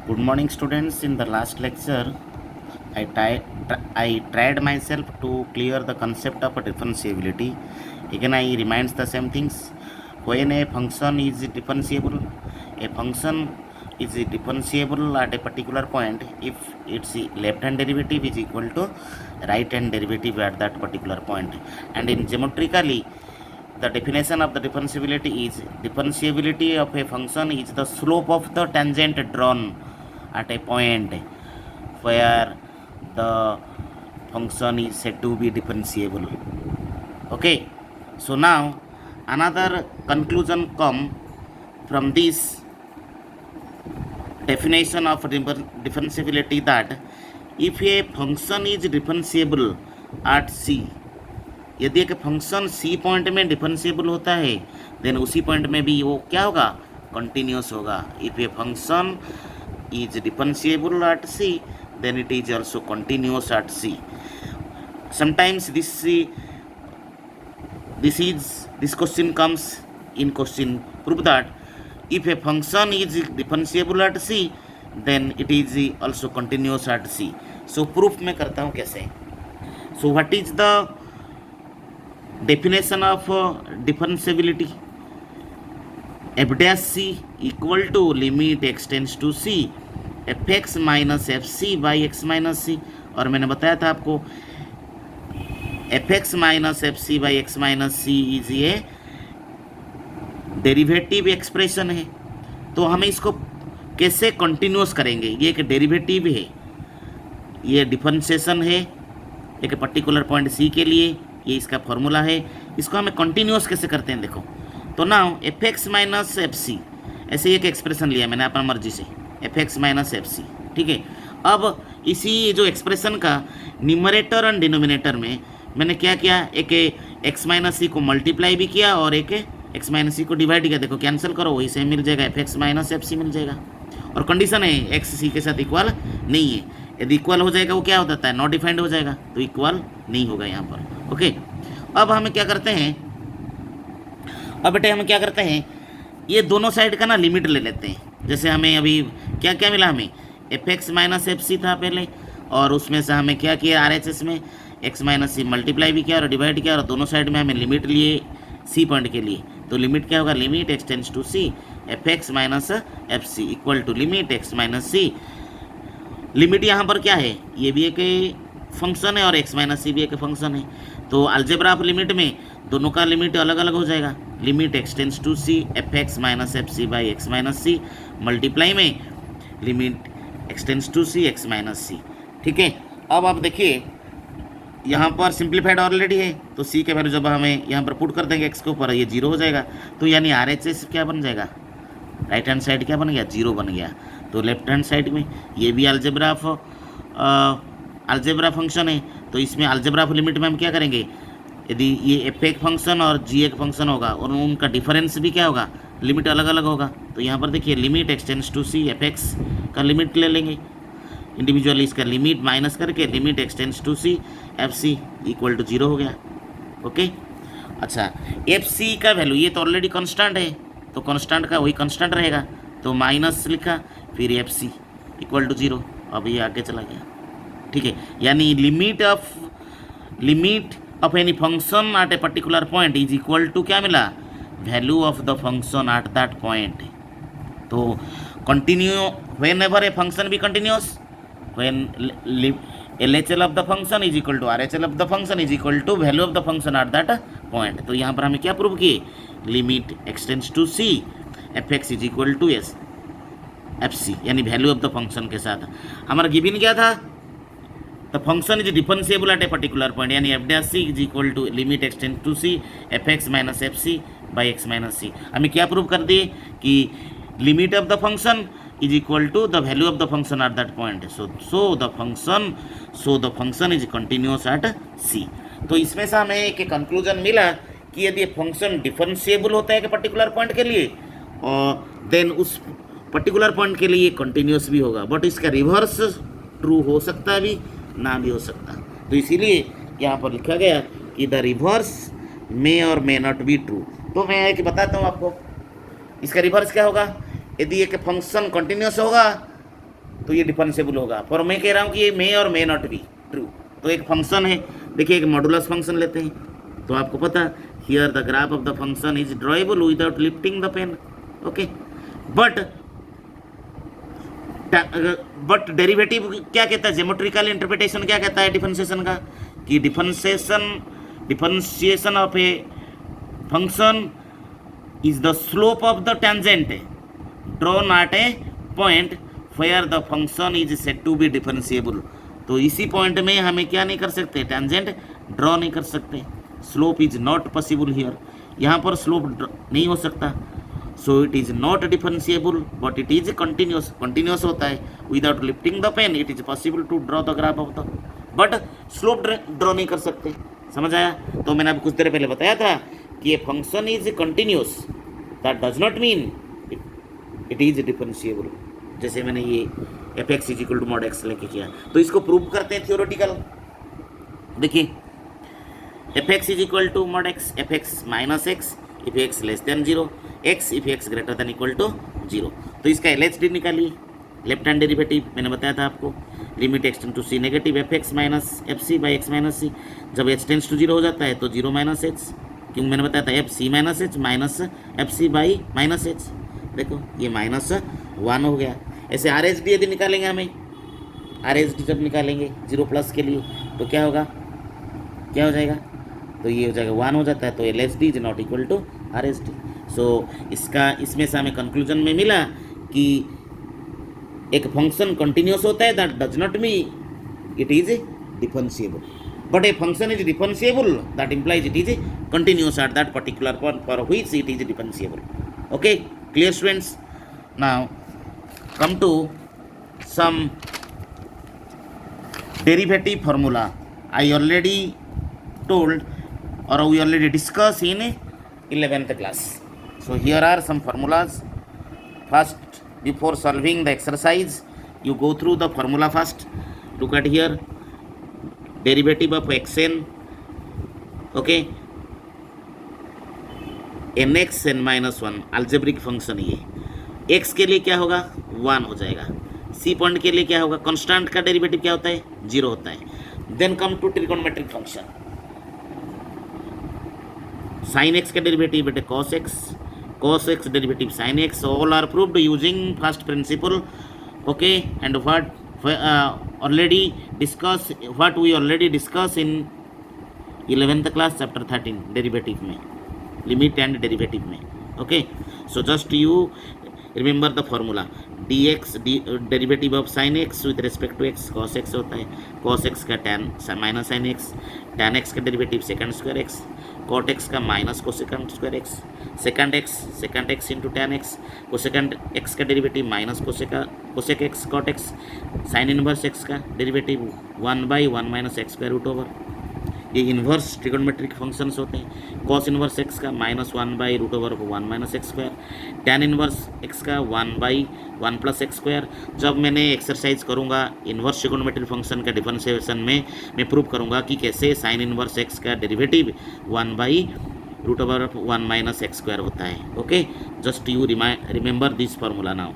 Good morning, students. In the last lecture, I tried myself to clear the concept of a differentiability. Again, I reminds the same things. When a function is differentiable, a function is differentiable at a particular point if its left hand derivative is equal to right hand derivative at that particular point. And in geometrically, the definition of the differentiability is differentiability of a function is the slope of the tangent drawn at a point where the function is said to be differentiable. Okay, so now another conclusion come from this definition of differentiability that if a function is differentiable at C, यदि एक function C point में differentiable होता है then उसी point में भी वो क्या होगा, कंटिन्यूस होगा. If a function is differentiable at C, then it is also continuous at C. Sometimes this question comes in question. Prove that if a function is differentiable at C, then it is also continuous at C. So proof मैं करता हूँ कैसे. So what is the definition of differentiability? F dash C equal to limit x tends to C fx minus F C by X minus C. और मैंने बताया था आपको fx minus F C by X minus C is ये derivative expression है. तो हमें इसको कैसे कंटिन्यूस करेंगे. ये एक डेरिवेटिव है, ये डिफरेंशिएशन है एक पर्टिकुलर पॉइंट सी के लिए, ये इसका फॉर्मूला है. इसको हमें कंटिन्यूस कैसे करते हैं देखो. तो now F X minus F C ऐसे एक एक्सप्रेशन लिया मैंने अपना मर्जी से, F X minus F C. ठीक है. अब इसी जो एक्सप्रेशन का न्यूमरेटर और डिनोमिनेटर में मैंने क्या किया, एक एक्स माइनस सी को मल्टीप्लाई भी किया और एक एक्स माइनस सी को डिवाइड किया. देखो कैंसिल करो वही सेम मिल जाएगा, F X minus F C मिल जाएगा. और कंडीशन है एक्स सी के साथ इक्वल नहीं है. यदि इक्वल हो जाएगा वो क्या हो जाता है, नॉट डिफाइंड हो जाएगा, तो इक्वल नहीं होगा यहाँ पर. ओके. अब हमें क्या करते हैं, अब बेटे हम क्या करते हैं, ये दोनों साइड का ना लिमिट ले लेते हैं. जैसे हमें अभी क्या क्या मिला, हमें F X minus F C था पहले, और उसमें से हमें क्या किया आर एच एस में एक्स माइनस सी मल्टीप्लाई भी किया और डिवाइड किया, और दोनों साइड में हमें लिमिट लिए सी पॉइंट के लिए. तो लिमिट क्या होगा, limit X tends to C F X minus F C equal to limit X minus C. Limit यहाँ पर क्या है, ये भी एक फंक्शन है और एक्स माइनस सी भी एक फंक्शन है. तो अलजेब्रा ऑफ लिमिट में दोनों का लिमिट अलग अलग हो जाएगा. Limit X tends to C F X minus F C by X minus C multiply में limit X tends to C X minus C. ठीक है. अब आप देखिए यहाँ पर सिंप्लीफाइड ऑलरेडी है, तो सी के वैल्यू जब हमें यहाँ पर पुट कर देंगे एक्स के ऊपर, ये जीरो हो जाएगा. तो यानी आर एच एस क्या बन जाएगा, राइट हैंड साइड क्या बन गया, जीरो बन गया. तो लेफ्ट हैंड साइड में ये भी अलजेब्रा फंक्शन है, तो इसमें अलजेब्रा ऑफ लिमिट में हम क्या करेंगे, यदि ये एफ एक फंक्शन और जी एक फंक्शन होगा और उनका डिफरेंस भी क्या होगा, लिमिट अलग अलग होगा. तो यहाँ पर देखिए limit X tends to C F X का लिमिट ले लेंगे इंडिविजुअली, इसका लिमिट माइनस करके limit X tends to C F C equal to zero हो गया. ओके. अच्छा, एफ सी का वैल्यू ये तो ऑलरेडी कॉन्स्टेंट है, तो कॉन्स्टेंट का वही कॉन्स्टेंट रहेगा, तो माइनस लिखा फिर F C equal to zero. अब ये आगे चला गया. ठीक है. यानी limit of any function at a particular point is equal to क्या मिला, value of the function at that point. तो continue whenever a function be continuous, when LHL of the function is equal to RHL of the function is equal to value of the function at that point. तो यहाँ पर हमें क्या prove किए, limit X tends to C F X is equal to S F C, यानी value of the function के साथ. हमारा गिवन क्या था, the function is differentiable at a particular point, यानी F dash C is equal to limit X tends to C F X minus F C by X minus C. हमें क्या prove कर दिए कि limit of the function is equal to the value of the function at that point. So the function is continuous at C. तो इसमें से हमें एक कंक्लूजन मिला कि यदि फंक्शन डिफरेंशिएबल होता है एक पर्टिकुलर पॉइंट के लिए, और देन उस पर्टिकुलर पॉइंट के लिए कंटिन्यूस भी होगा, बट इसका रिवर्स ट्रू हो सकता भी ना भी हो सकता. तो इसीलिए यहाँ पर लिखा गया कि द रिवर्स मे और मे नॉट बी ट्रू. तो मैं एक बताता हूँ आपको, इसका रिवर्स क्या होगा, यदि एक फंक्शन कंटिन्यूस होगा तो ये डिफरेंशिएबल होगा। पर मैं कह रहा हूँ कि ये मे और मे नॉट बी ट्रू। तो एक फंक्शन है, देखिए एक मॉडुलस फंक्शन लेते हैं, तो आपको पता here the graph of the function is drawable without lifting the pen, okay. But derivative क्या कहता है, ज्योमेट्रिकल इंटरप्रिटेशन क्या कहता है डिफरेंशिएशन का, कि differentiation of a function is the slope of the tangent drawn at a point where the function is said to be differentiable. तो इसी पॉइंट में हमें क्या नहीं कर सकते, टेंजेंट ड्रॉ नहीं कर सकते। Slope is not possible here, यहाँ पर स्लोप नहीं हो सकता। So it is not differentiable but it is continuous, continuous होता है without lifting the pen. It is possible to draw the graph of the, but slope draw नहीं कर सकते। समझ आया? तो मैंने आपको कुछ देर पहले बताया था कि ये function is continuous, that does not mean it is differentiable. जैसे मैंने ये F X is equal to mod X लेके किया, तो इसको प्रूव करते हैं थियोरेटिकल। देखिए F X is equal to mod X, F X minus X if X less than 0, X if X greater than equal to 0। तो इसका LHD निकालिए, लेफ्ट हैंड डेरिवेटिव मैंने बताया था आपको, limit X tends to C negative F X minus F C by X minus C. जब H tense to 0 हो जाता है तो 0 माइनस एच, क्योंकि मैंने बताया था F C minus H minus F C by minus H. देखो ये -1 हो गया। ऐसे RHD यदि निकालेंगे हमें, RHD जब निकालेंगे 0 प्लस के लिए तो क्या होगा, क्या हो जाएगा, तो ये हो जाएगा 1 हो जाता है। तो LHD is not equal to RHD। So इसमें से हमें कंक्लूजन में मिला कि एक फंक्शन कंटिन्यूस होता है, that does not mean it is differentiable, but A function is differentiable that implies it is continuous at that particular point for which it is differentiable. Okay, clear students? Now come to some derivative formula. I already told or we already discussed in 11th class. So here are some formulas. First, before solving the exercise, you go through the formula first. Look at here, derivative of xn, okay, nx n minus 1 algebraic function। ये x के लिए क्या होगा, 1 हो जाएगा। c point के लिए क्या होगा, कांस्टेंट का डेरिवेटिव क्या होता है, 0 होता है। Then come to trigonometric function, sin x का डेरिवेटिव बेटे cos x derivative sin x, all are proved using first principle, okay, and what already discuss, what we already discuss in 11th class chapter 13 derivative में, limit and derivative में, okay। So just you remember the formula, dx derivative of sin x with respect to x, cos x होता है, cos x का tan minus sin x, tan x का derivative secant square x, cot x का minus cosecant square x, secant x into tan x, cosecant x का derivative minus cosec x cot x, sine inverse x का derivative 1/1 minus X square root over. ये inverse trigonometric functions होते हैं। Cos inverse x का -1/√1 minus X square, tan inverse x का 1/1 plus X square. जब मैंने exercise करूँगा inverse trigonometric function का डिफरेंशिएशन में, मैं प्रूव करूँगा कि कैसे साइन इन्वर्स x का डेरिवेटिव 1/√1 माइनस एक्स स्क्वायर होता है। Okay, just you remember this formula now.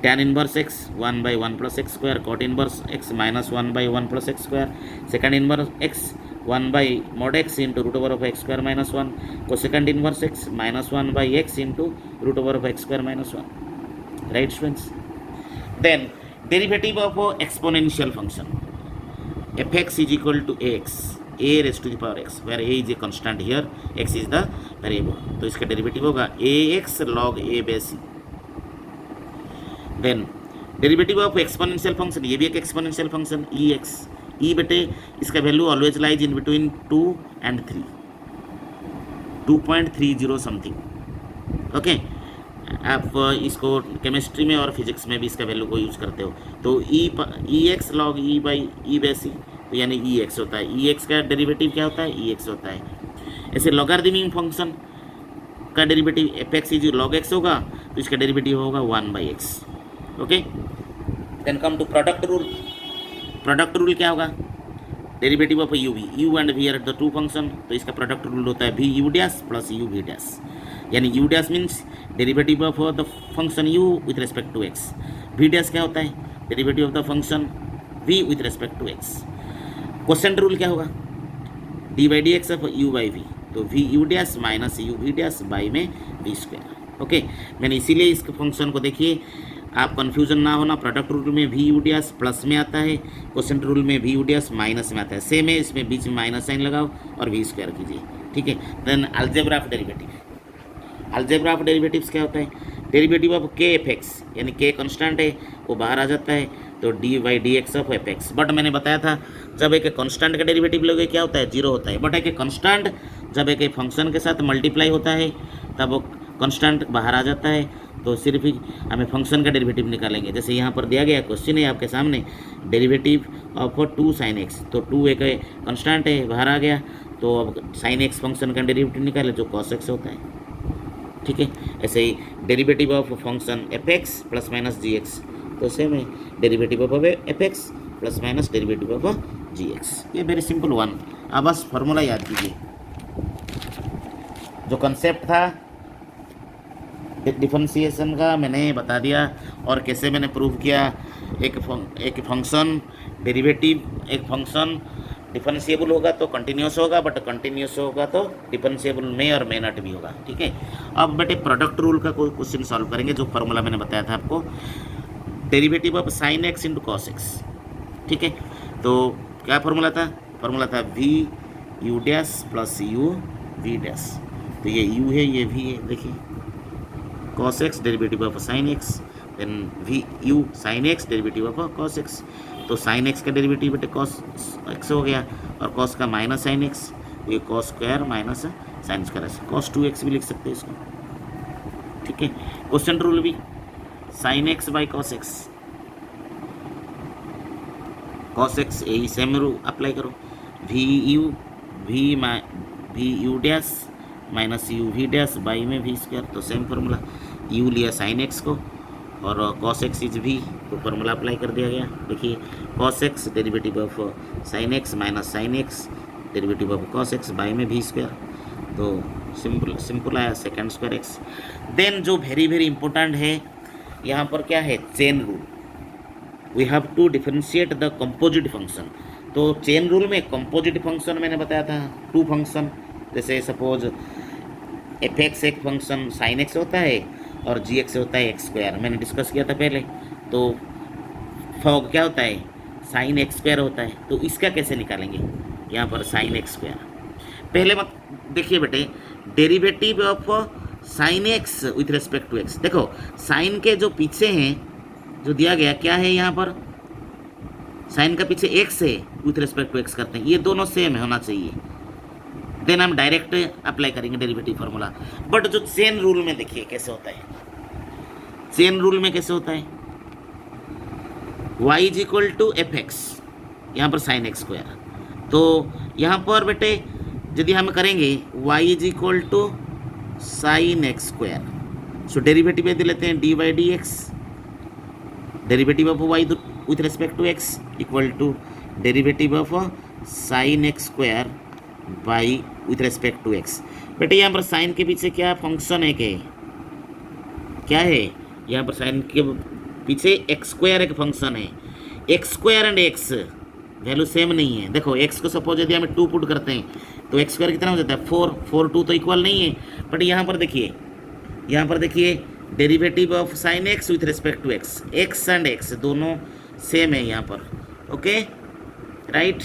tan inverse x 1/1 plus X square, cot inverse x -1/1 plus X square, secant inverse x 1/mod x into √x square minus 1, cosecant inverse x -1/x into √x square minus 1। Right students? Then derivative of exponential function f(x) is equal to ax, a raised to the power x, where a is a constant here, x is the variable। तो इसका derivative होगा ax log a by c। Then derivative of exponential function, ये भी एक exponential function ex, E बेटे इसका value always lies in between 2 and 3, 2.30 something. Okay, आप इसको केमिस्ट्री में और फिजिक्स में भी इसका वैल्यू को यूज़ करते हो। तो ई एक्स लॉग ई बाई सी, तो यानी ई एक्स होता है। ई एक्स का डेरिवेटिव क्या होता है, ई एक्स होता है। ऐसे लॉगरिथमिक फंक्शन का derivative F X is log X होगा, तो इसका डेरिवेटिव होगा 1/x। Okay, then come to product rule. Product rule क्या होगा, derivative of U V, U and V are the two function, तो इसका प्रोडक्ट रूल होता है V U dash plus U V dash, यानी U dash means derivative of the function U with respect to X, V dash क्या होता है derivative of the function v with respect to x। Quotient rule क्या होगा, D by D X of U by V, तो V U dash minus U V dash by में V square. Okay, मैंने इसीलिए इस फंक्शन को देखिए, आप कन्फ्यूजन ना होना, प्रोडक्ट रूल में वी यू डैश प्लस में आता है, क्वेश्चन रूल में वी यू डैश माइनस में आता है, सेम है, इसमें बीच में माइनस साइन लगाओ और वी स्क्वायर कीजिए, ठीक है। Then algebra of derivative, algebra of derivatives क्या होता है, derivative of K F X, यानी के कांस्टेंट है वो बाहर आ जाता है, तो D by D X of F x. But मैंने बताया था जब एक कांस्टेंट का डेरिवेटिव लोगे क्या होता है, जीरो होता है। बट एक कांस्टेंट जब एक फंक्शन के साथ मल्टीप्लाई होता है तब वो कांस्टेंट बाहर आ जाता है, तो सिर्फ ही हमें फंक्शन का डेरिवेटिव निकालेंगे। जैसे यहाँ पर दिया गया क्वेश्चन है आपके सामने, डेरिवेटिव ऑफ 2 sin x, तो 2 एक कांस्टेंट है बाहर आ गया, तो अब sin x फंक्शन का डेरिवेटिव निकाले जो cos x होता है, ठीक है। ऐसे ही derivative of function F X plus minus G X, तो सेम है derivative of F X plus minus derivative of G X. ये वेरी सिंपल वन। अब बस फॉर्मूला याद कीजिए, जो कंसेप्ट था डिफरेंशिएशन का मैंने बता दिया, और कैसे मैंने प्रूव किया, एक फंक्शन डेरिवेटिव, एक फंक्शन डिफरेंशिएबल होगा तो कंटिन्यूस होगा, बट कंटिन्यूस होगा तो डिफरेंशिएबल में और मे नॉट भी होगा, ठीक है। अब बेटे प्रोडक्ट रूल का कोई क्वेश्चन सॉल्व करेंगे, जो फार्मूला मैंने बताया था आपको, derivative of sine X into cos X, ठीक है। तो क्या फार्मूला था, फार्मूला था V U dash plus U V dash, तो ये यू है ये वी है, देखिए cos x derivative of sin x, then V U sin x derivative of cos x, तो sin x का डेरिवेटिव बेटे cos x हो गया, और cos का माइनस sin x, ये cos square minus sin square, cos 2x भी लिख सकते हैं इसको, ठीक है। क्वेश्चन रूल भी sin x by cos x, cos x यही सेम रूल अप्लाई करो, V U dash minus U V dash by में वी स्क्वायर, तो सेम फार्मूला, यू लिया साइन एक्स को और cos x इज वी, तो formula apply कर दिया गया। देखिए cos x derivative of sine X minus sine X derivative of cos x by में वी स्क्वायर, तो सिंपल आया सेकेंड स्क्वायर एक्स। देन जो वेरी वेरी इंपॉर्टेंट है यहाँ पर क्या है, chain rule, we have to differentiate the composite function. तो चेन रूल में कंपोजिट फंक्शन मैंने बताया था, टू फंक्शन, जैसे सपोज एफ एक्स एक फंक्शन साइन एक्स होता है और जी एक्स होता है एक्स स्क्वायर, मैंने डिस्कस किया था पहले। तो फॉग क्या होता है, साइन एक्स स्क्वायर होता है, तो इसका कैसे निकालेंगे, यहाँ पर साइन एक्स स्क्वायर। पहले मत देखिए बेटे, derivative of sine X with respect to X, देखो साइन के जो पीछे हैं जो दिया गया क्या है, यहाँ पर साइन का पीछे एक्स है, विथ रिस्पेक्ट टू एक्स करते हैं, ये दोनों सेम होना चाहिए, देन हम डायरेक्ट अप्लाई करेंगे डेरिवेटिव फार्मूला। बट जो चेन रूल में देखिए कैसे होता है, चेन रूल में कैसे होता है, y is equal to F X, यहाँ पर साइन एक्स स्क्वायर, तो यहाँ पर बेटे यदि हम करेंगे y is equal to sine X square, so derivative यदि लेते हैं D by D X, derivative of y with respect to x equal to derivative of sine X square by with respect to X. बेटे यहाँ पर sign के पीछे क्या function है, क्या है, यहाँ पर साइन के पीछे एक्स स्क्वायर एक फंक्शन है, x square and x value same नहीं है। देखो एक्स को सपोज यदि हम 2 पुट करते हैं तो एक्स स्क्वायर कितना हो जाता है 4, 4 2 तो इक्वल नहीं है। बट यहाँ पर देखिए derivative of sine X with respect to X, X and X दोनों सेम है यहाँ पर, ओके राइट।